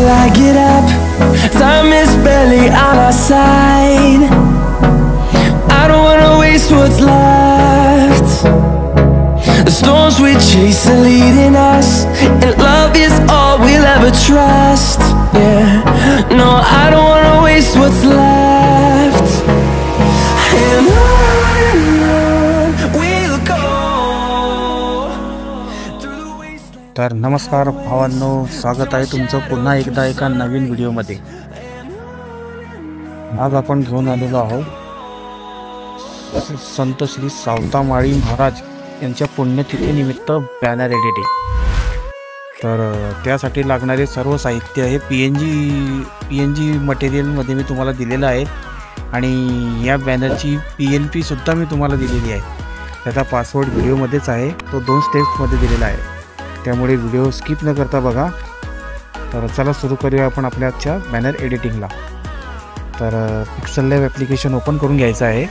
I get up. Time is barely on our side. I don't wanna waste what's left. The storms we chase are leading us, and love is all we'll ever trust. Yeah, no, I don't wanna waste what's left. And on we'll go through the wasteland. तर नमस्कार भावांनो, स्वागत आहे तुमचं पुन्हा एकदा एका नवीन व्हिडिओमध्ये. आज आपण घेऊन आलेलो आहोत संत श्री सावतामाळी महाराज यांच्या पुण्यतिथीनिमित्त बॅनर एडिटिंग. तर त्यासाठी लागणारे सर्व साहित्य हे पी एन जी मटेरियलमध्ये मी तुम्हाला दिलेलं आहे आणि या बॅनरची PNP सुद्धा मी तुम्हाला दिलेली आहे. त्याचा पासवर्ड व्हिडिओमध्येच आहे, तो 2 स्टेप्समध्ये दिलेला आहे, त्यामुळे व्हिडिओ स्किप न करता बघा. तर चला सुरू करूया आपण आपल्या आजच्या बॅनर एडिटिंगला. तर पिक्सल लॅब ॲप्लिकेशन ओपन करून घ्यायचं आहे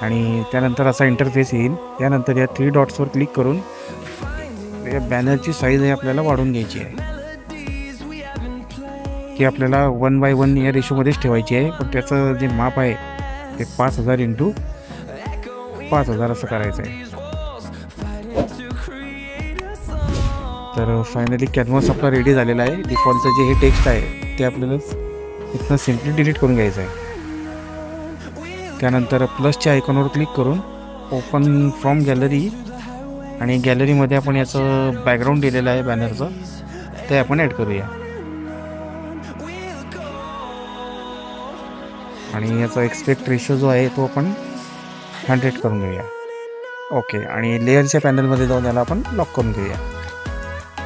आणि त्यानंतर असा इंटरफेस येईल. त्यानंतर या 3 डॉट्सवर क्लिक करून या बॅनरची साईज आहे आपल्याला वाढवून घ्यायची आहे. ती आपल्याला 1:1 या रेशोमध्येच ठेवायची आहे, पण त्याचं जे माप आहे ते 5000 × 5000 असं करायचं आहे. तर फायनली कॅनव्हास आपला रेडी झालेला आहे. डिफॉल्टचं जे हे टेक्स्ट आहे ते आपल्याला इथनं सिम्पली डिलीट करून घ्यायचं आहे. त्यानंतर प्लसच्या आयकॉनवर क्लिक करून ओपन फ्रॉम गॅलरी, आणि गॅलरीमध्ये आपण याचं बॅकग्राऊंड दिलेलं आहे बॅनरचं, ते आपण ॲड करूया. आणि याचा एक्सपेक्ट रेशो जो आहे तो आपण 100 करून घेऊया. ओके, आणि लेअरच्या पॅनलमध्ये जाऊन याला आपण लॉक करून घेऊया.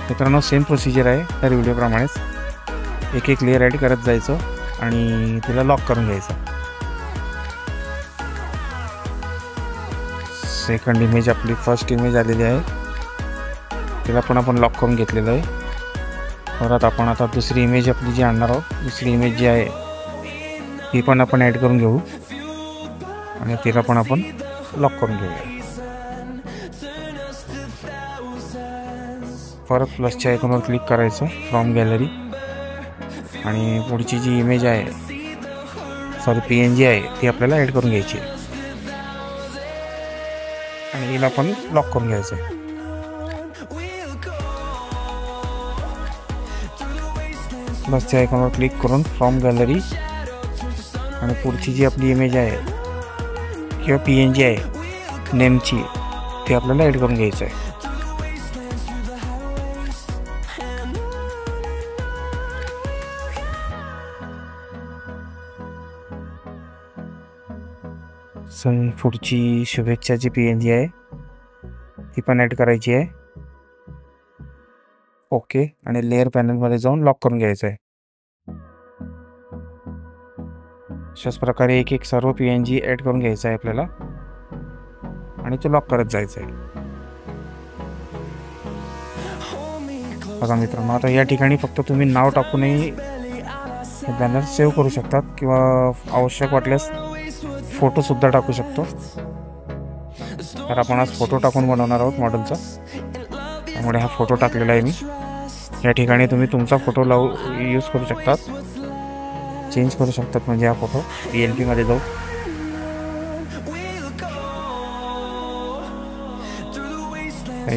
मित्रांनो, सेम प्रोसिजर आहे तर व्हिडिओप्रमाणेच एक लेअर ॲड करत जायचं आणि तिला लॉक करून घ्यायचं. सेकंड इमेज आपली फर्स्ट इमेज आलेली आहे, तिला पण आपण लॉक करून घेतलेलं आहे. परत आपण आता दुसरी इमेज आपली जी आणणार आहोत, दुसरी इमेज जी आहे ती पण आपण ॲड करून घेऊ आणि तिला पण आपण लॉक करून घेऊया. परत प्लसच्या आयकॉनवर क्लिक करायचं फ्रॉम गॅलरी, आणि पुढची जी इमेज आहे PNG आहे ती आपल्याला ॲड करून घ्यायची आहे आणि हिला पण लॉक करून घ्यायचं आहे. प्लसच्या आयकॉनवर क्लिक करून फ्रॉम गॅलरी, आणि पुढची जी आपली इमेज आहे किंवा PNG आहे नेमची, ती आपल्याला ॲड करून घ्यायचं आहे. पुढची शुभेच्छाची PNG आहे ती पण ॲड करायची आहे. ओके, आणि लेअर पॅनलमध्ये जाऊन लॉक करून घ्यायचं आहे. अशाच प्रकारे एक सर्व PNG ॲड करून घ्यायचं आहे आपल्याला आणि तो लॉक करत जायचं आहे. बघा मित्रांनो, आता या ठिकाणी फक्त तुम्ही नाव टाकूनही बॅनर सेव्ह करू शकतात किंवा आवश्यक वाटल्यास फोटोसुद्धा टाकू शकतो. तर आपण आज फोटो टाकून बनवणार आहोत मॉडेलचा, त्यामुळे हा फोटो टाकलेला आहे मी. या ठिकाणी तुम्ही तुमचा फोटो यूज करू शकतात, चेंज करू शकतात, म्हणजे हा फोटो PNP मध्ये जाऊ.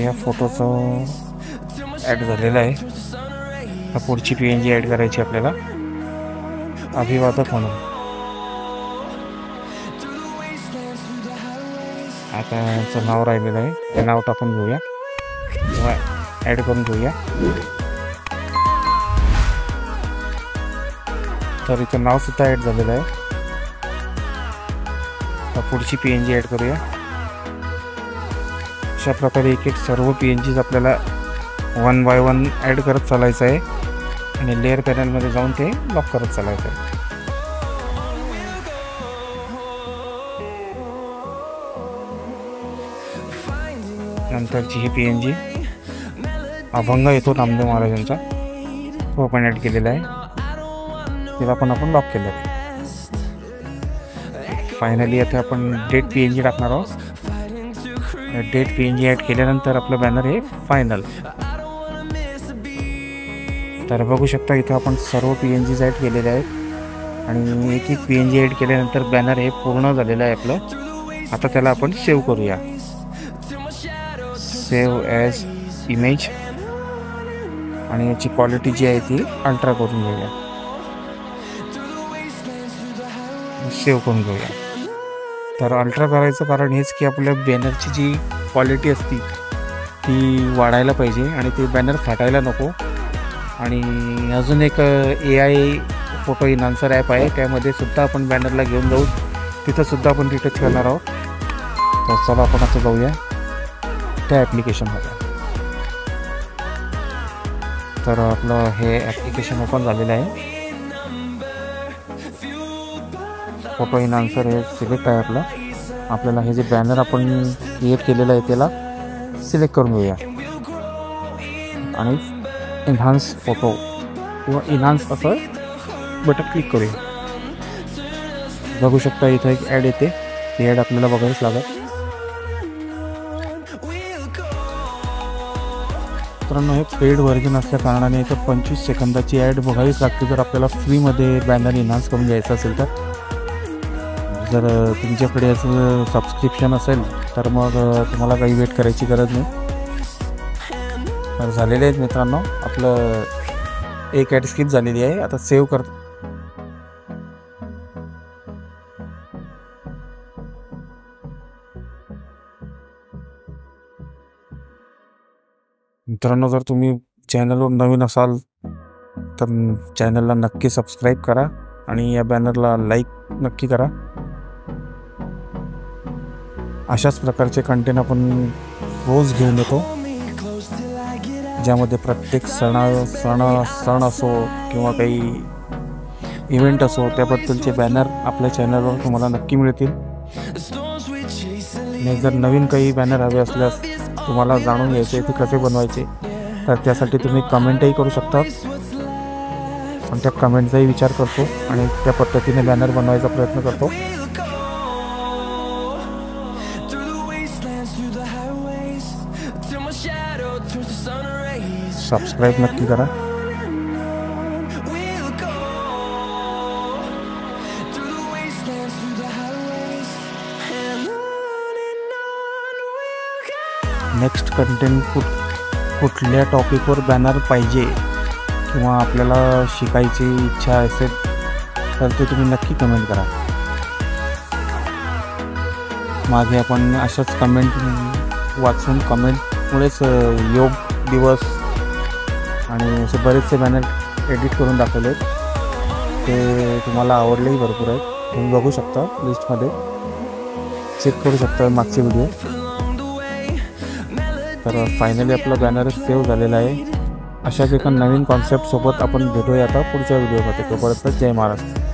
या फोटोचं ॲड झालेलं आहे. पुढची PNG ॲड करायची आपल्याला, अभिवादक म्हणून. आता याचं नाव राहिलेलं आहे, ते नाव टाकून घेऊया किंवा ॲड करून घेऊया. तर इथं नावसुद्धा ॲड झालेलं आहे. पुढची PNG ॲड करूया. अशा प्रकारे एक सर्व PNGज आपल्याला 1:1 ॲड करत चालायचं आहे आणि लेअर पॅनलमध्ये जाऊन ते लॉक करत चालायचं आहे. नंतरची ही PNG अभंग येतो नामदेव महाराजांचा, तो आपण ॲड केलेला आहे, तिला पण आपण लॉक केलं आहे. फायनली आता आपण डेट PNG टाकणार आहोत. डेट PNG ॲड केल्यानंतर आपलं बॅनर हे फायनल. तर बघू शकता इथं आपण सर्व PNGs ॲड केलेले आहेत आणि एक एक PNG ॲड केल्यानंतर बॅनर हे पूर्ण झालेलं आहे आपलं. आता त्याला आपण सेव्ह करूया. सेव्ह ॲज इमेज आणि याची क्वालिटी जी आहे ती अल्ट्रा करून घेऊया. सेव्ह करून घेऊया. तर अल्ट्रा करायचं कारण हेच की आपल्या बॅनरची जी क्वालिटी असती ती वाढायला पाहिजे आणि ते बॅनर फाटायला नको. आणि अजून एक AI फोटो इन्हान्सर ॲप आहे, त्यामध्ये सुद्धा आपण बॅनरला घेऊन जाऊ, तिथं सुद्धा आपण रिटच करणार आहोत. तर चला आपण आता जाऊया त्या ॲप्लिकेशनमध्ये. तर आपलं हे ॲप्लिकेशन ओपन झालेलं आहे. फोटो इन्हान्सर हे सिलेक्ट आहे आपलं. आपल्याला हे जे बॅनर आपण क्रिएट केलेलं आहे त्याला सिलेक्ट करून घेऊया आणि एन्हान्स फोटो किंवा इन्हान्स असं बटन क्लिक करूया. बघू शकता इथं एक ॲड येते, ती ॲड आपल्याला बघावीच लागेल. मित्रांनो हे पेड व्हर्जन असल्या कारणाने इथं 25 सेकंदाची ॲड बघावीच लागते जर आपल्याला फ्रीमध्ये बॅनर इन्हान्स करून घ्यायचं असेल तर. जर तुमच्याकडे असं सबस्क्रिप्शन असेल तर मग तुम्हाला काही वेट करायची गरज नाही. तर झालेले आहेत मित्रांनो, आपलं एक ॲड स्किप झालेली आहे. आता सेव्ह कर. मित्रांनो जर तुम्ही चॅनलवर नवीन असाल तर चॅनलला नक्की सबस्क्राईब करा आणि या बॅनरला लाईक नक्की करा. अशाच प्रकारचे कंटेंट आपण रोज घेऊन येतो, ज्यामध्ये प्रत्येक सण असो किंवा काही इव्हेंट असो त्याबद्दलचे बॅनर आपल्या चॅनलवर तुम्हाला नक्की मिळतील. आणि जर नवीन काही बॅनर हवे असल्यास तुम्हाला जाणून घ्यायचे ते कसे बनवायचे तर त्यासाठी तुम्ही कमेंटही करू शकता. पण त्या कमेंटचाही विचार करतो आणि त्या पद्धतीने बॅनर बनवायचा प्रयत्न करतो. सबस्क्राईब नक्की करा. नेक्स्ट कंटेंट कुठल्या टॉपिकवर बॅनर पाहिजे किंवा आपल्याला शिकायची इच्छा असेल तर ते तुम्ही नक्की कमेंट करा. मागे आपण अशाच कमेंट वाचून कमेंटमुळेच योग दिवस आणि असे बरेचसे बॅनर एडिट करून दाखवले, ते तुम्हाला आवडलेही भरपूर आहेत. तुम्ही बघू शकता लिस्टमध्ये, चेक करू शकता मागचे व्हिडिओ. तर फायनली आपला बॅनर सेव्ह झालेला आहे. अशाच एका नवीन कॉन्सेप्टसोबत आपण भेटूया आता पुढच्या व्हिडिओमध्ये. तोपर्यंत जय महाराष्ट्र.